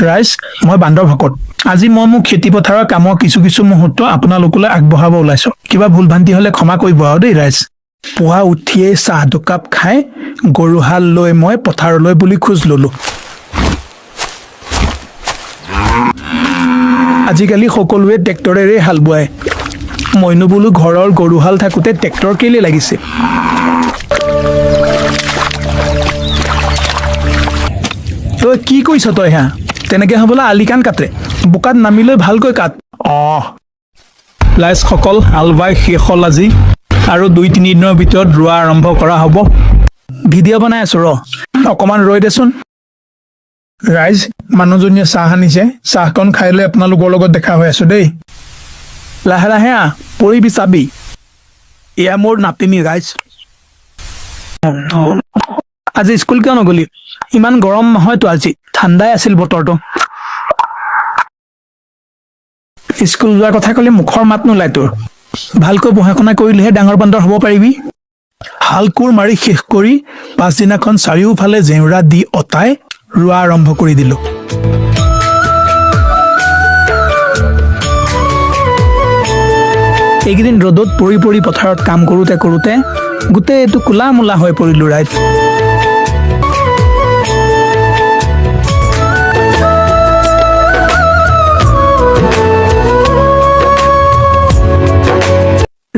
ৰাইজ মই বান্দৰ ভকত আজি মই মোক খেতি পথাৰৰ কামৰ কিছু মুহূৰ্ত আপোনালোকলৈ আগবঢ়াব ওলাইছো কিবা ভুল ভ্ৰান্তি হলে ক্ষমা কৰিব আৰু দেই ৰাইজ পুৱা উঠিয়ে চাহ দুকাপ খাই গৰুহাল লৈ মই পথাৰলৈ বুলি খোজ ললো আজিকালি সকলোৱে ট্ৰেক্টৰেৰে হাল বোৱায় মইনো বোলো ঘৰৰ গৰুহাল থাকোতে ট্ৰেক্টৰ কেলে লাগিছে তই কি কৈছ তই হা তেনেকে হ'বলা আলিকান কাটে বোকাত নামিলৈ ভালকৈ কাট ৰাইজসকল হাল বাই শেষ হ'ল আজি আৰু 2-3 দিনৰ ভিতৰত ৰোৱা আৰম্ভ কৰা হ'ব ভিডিঅ' বনাই আছো অকমান ৰৈ দেচোন ৰাইজ মানুহজনীয়ে চাহ আনিছে চাহকণ খাই লৈ আপোনালোকৰ লগত দেখা হৈ আছো দেই লাহে লাহে পৰিবি চাবি এয়া মোৰ নাতিনী ৰাইজ আজি স্কুল কিয় নগলি ইমান গৰম নহয়তো আজি ঠাণ্ডাই আছিল বতৰটো স্কুল যোৱাৰ কথা ক'লে মুখৰ মাত নোলায় তোৰ ভালকৈ পঢ়া শুনা কৰিলেহে ডাঙৰ বান্দৰ হ'ব পাৰিবি হাল কোৰ মাৰি শেষ কৰি পাছদিনাখন চাৰিওফালে জেউৰা দি অতাই ৰোৱা আৰম্ভ কৰি দিলো এইকেইদিন ৰ'দত পৰি পৰি পথাৰত কাম কৰোঁতে গোটেইটো কোলা মোলা হৈ পৰিলো ৰাইজ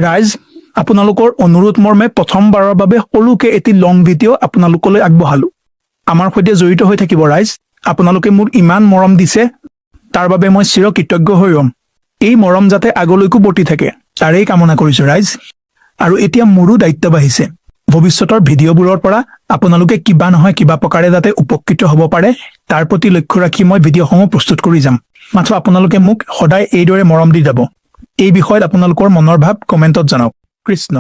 ৰাইজ আপোনালোকৰ অনুৰোধ মৰ্মে প্ৰথমবাৰৰ বাবে সৰুকে এটি লং ভিডিঅ' আপোনালোকলৈ আগবঢ়ালো আমাৰ সৈতে জড়িত হৈ থাকিব ৰাইজ আপোনালোকে মোক ইমান মৰম দিছে তাৰ বাবে মই চিৰকৃতজ্ঞ হৈ ৰম এই মৰম যাতে আগলৈকো বৰ্তি থাকে তাৰেই কামনা কৰিছো ৰাইজ আৰু এতিয়া মোৰো দায়িত্ব বাঢ়িছে ভৱিষ্যতৰ ভিডিঅ'বোৰৰ পৰা আপোনালোকে কিবা নহয় কিবা প্ৰকাৰে যাতে উপকৃত হ'ব পাৰে তাৰ প্ৰতি লক্ষ্য ৰাখি মই ভিডিঅ'সমূহ প্ৰস্তুত কৰি যাম মাত্ৰ আপোনালোকে মোক সদায় এইদৰে মৰম দি যাব এই বিষয়ত আপোনালোকৰ মনৰ ভাৱ কমেণ্টত জনাওক কৃষ্ণ